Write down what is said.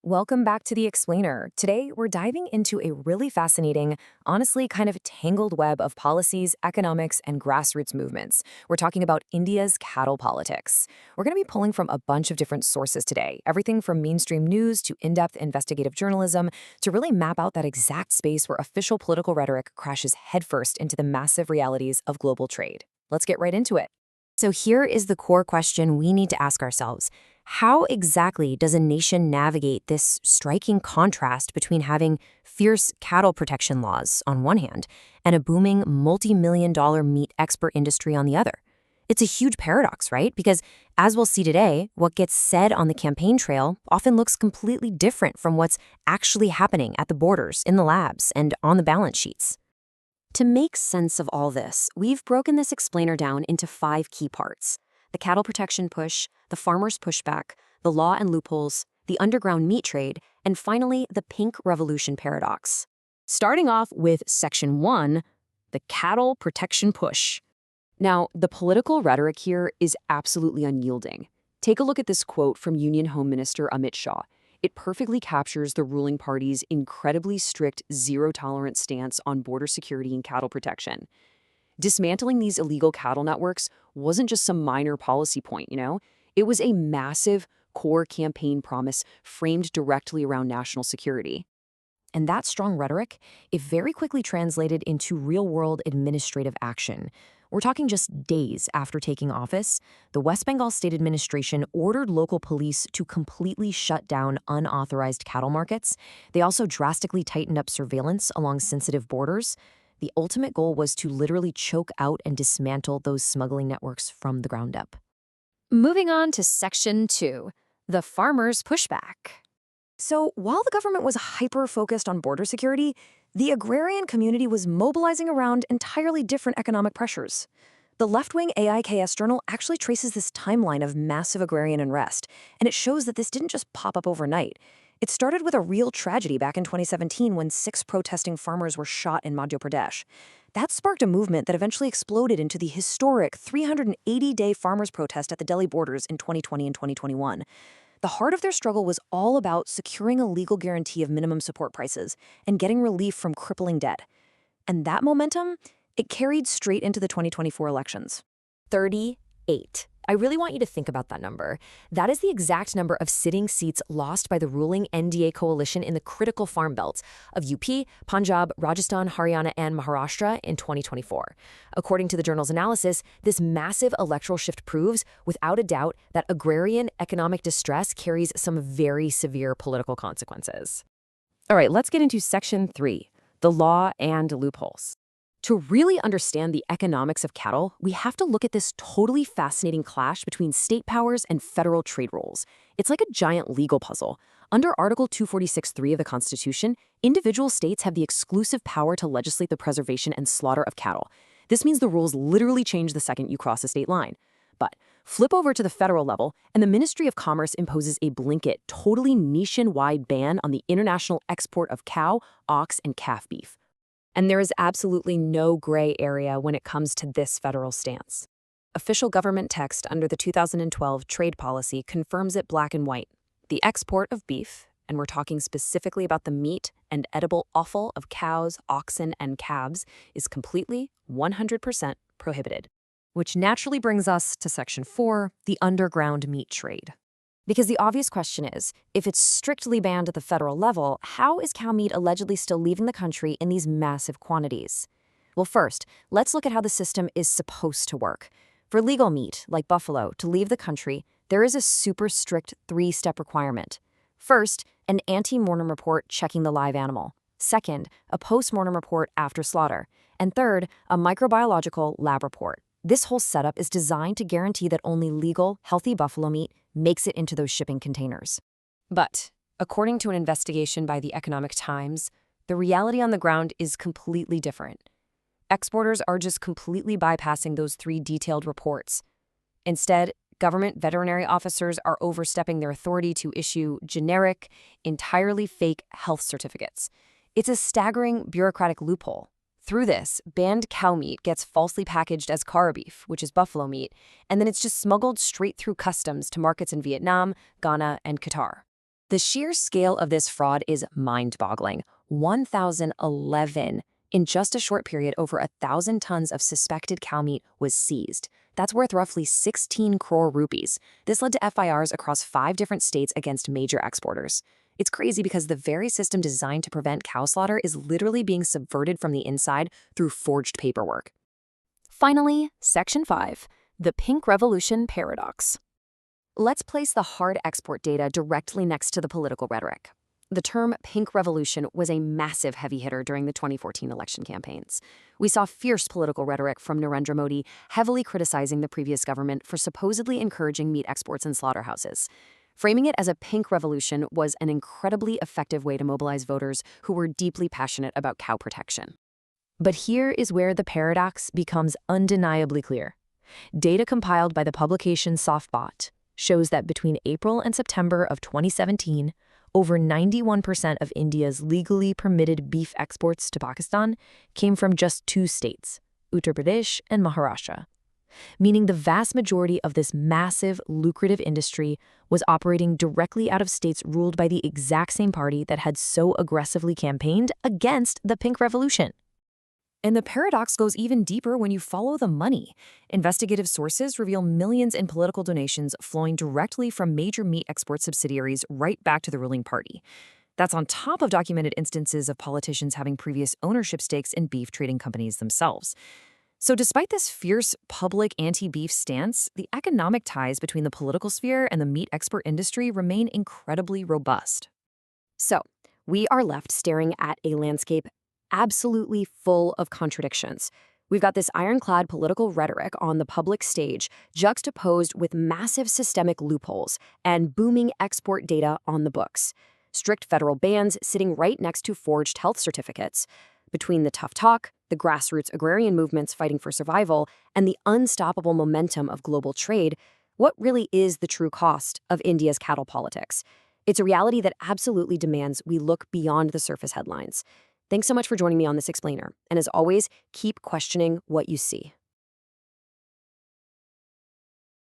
Welcome back to The Explainer. Today, we're diving into a really fascinating, honestly kind of tangled web of policies, economics, and grassroots movements. We're talking about India's cattle politics. We're going to be pulling from a bunch of different sources today, everything from mainstream news to in-depth investigative journalism, to really map out that exact space where official political rhetoric crashes headfirst into the massive realities of global trade. Let's get right into it. So here is the core question we need to ask ourselves. How exactly does a nation navigate this striking contrast between having fierce cattle protection laws on one hand and a booming multi-million-dollar meat export industry on the other? It's a huge paradox, right? Because as we'll see today, what gets said on the campaign trail often looks completely different from what's actually happening at the borders, in the labs, and on the balance sheets. To make sense of all this, we've broken this explainer down into 5 key parts: the cattle protection push, the farmers' pushback, the law and loopholes, the underground meat trade, and finally, the pink revolution paradox. Starting off with Section 1, the cattle protection push. Now, the political rhetoric here is absolutely unyielding. Take a look at this quote from Union Home Minister Amit Shah. It perfectly captures the ruling party's incredibly strict zero-tolerance stance on border security and cattle protection. Dismantling these illegal cattle networks wasn't just some minor policy point. It was a massive core campaign promise framed directly around national security. And that strong rhetoric, it very quickly translated into real-world administrative action. We're talking just days after taking office, the West Bengal State Administration ordered local police to completely shut down unauthorized cattle markets. They also drastically tightened up surveillance along sensitive borders. The ultimate goal was to literally choke out and dismantle those smuggling networks from the ground up. Moving on to Section 2, the farmers' pushback. So while the government was hyper-focused on border security, the agrarian community was mobilizing around entirely different economic pressures. The left-wing AIKS journal actually traces this timeline of massive agrarian unrest, and it shows that this didn't just pop up overnight. It started with a real tragedy back in 2017 when 6 protesting farmers were shot in Madhya Pradesh. That sparked a movement that eventually exploded into the historic 380-day farmers' protest at the Delhi borders in 2020 and 2021. The heart of their struggle was all about securing a legal guarantee of minimum support prices and getting relief from crippling debt. And that momentum, it carried straight into the 2024 elections. 38. I really want you to think about that number. That is the exact number of sitting seats lost by the ruling NDA coalition in the critical farm belts of UP, Punjab, Rajasthan, Haryana, and Maharashtra in 2024. According to the journal's analysis, this massive electoral shift proves, without a doubt, that agrarian economic distress carries some very severe political consequences. All right, let's get into Section 3, the law and loopholes. To really understand the economics of cattle, we have to look at this totally fascinating clash between state powers and federal trade rules. It's like a giant legal puzzle. Under Article 246(3) of the Constitution, individual states have the exclusive power to legislate the preservation and slaughter of cattle. This means the rules literally change the second you cross a state line. But flip over to the federal level, and the Ministry of Commerce imposes a blanket, totally nationwide ban on the international export of cow, ox, and calf beef. And there is absolutely no gray area when it comes to this federal stance. Official government text under the 2012 trade policy confirms it black and white. The export of beef, and we're talking specifically about the meat and edible offal of cows, oxen, and calves, is completely 100% prohibited. Which naturally brings us to Section 4, the underground meat trade. Because the obvious question is, if it's strictly banned at the federal level, how is cow meat allegedly still leaving the country in these massive quantities? Well, first, let's look at how the system is supposed to work. For legal meat, like buffalo, to leave the country, there is a super strict 3-step requirement. First, an ante-mortem report checking the live animal. Second, a post-mortem report after slaughter. And third, a microbiological lab report. This whole setup is designed to guarantee that only legal, healthy buffalo meat makes it into those shipping containers. But, according to an investigation by the Economic Times, the reality on the ground is completely different. Exporters are just completely bypassing those 3 detailed reports. Instead, government veterinary officers are overstepping their authority to issue generic, entirely fake health certificates. It's a staggering bureaucratic loophole. Through this, banned cow meat gets falsely packaged as cara beef, which is buffalo meat, and then it's just smuggled straight through customs to markets in Vietnam, Ghana, and Qatar. The sheer scale of this fraud is mind-boggling. 1,011. In just a short period, over 1,000 tons of suspected cow meat was seized. That's worth roughly 16 crore rupees. This led to FIRs across 5 different states against major exporters. It's crazy because the very system designed to prevent cow slaughter is literally being subverted from the inside through forged paperwork. Finally, Section 5, the Pink Revolution Paradox. Let's place the hard export data directly next to the political rhetoric. The term Pink Revolution was a massive heavy hitter during the 2014 election campaigns. We saw fierce political rhetoric from Narendra Modi, heavily criticizing the previous government for supposedly encouraging meat exports and slaughterhouses. Framing it as a pink revolution was an incredibly effective way to mobilize voters who were deeply passionate about cow protection. But here is where the paradox becomes undeniably clear. Data compiled by the publication SoftBot shows that between April and September of 2017, over 91% of India's legally permitted beef exports to Pakistan came from just 2 states, Uttar Pradesh and Maharashtra, meaning the vast majority of this massive, lucrative industry was operating directly out of states ruled by the exact same party that had so aggressively campaigned against the Pink Revolution. And the paradox goes even deeper when you follow the money. Investigative sources reveal millions in political donations flowing directly from major meat export subsidiaries right back to the ruling party. That's on top of documented instances of politicians having previous ownership stakes in beef trading companies themselves. So despite this fierce public anti-beef stance, the economic ties between the political sphere and the meat export industry remain incredibly robust. So we are left staring at a landscape absolutely full of contradictions. We've got this ironclad political rhetoric on the public stage juxtaposed with massive systemic loopholes and booming export data on the books. Strict federal bans sitting right next to forged health certificates. Between the tough talk, the grassroots agrarian movements fighting for survival, and the unstoppable momentum of global trade, what really is the true cost of India's cattle politics? It's a reality that absolutely demands we look beyond the surface headlines. Thanks so much for joining me on this explainer. And as always, keep questioning what you see.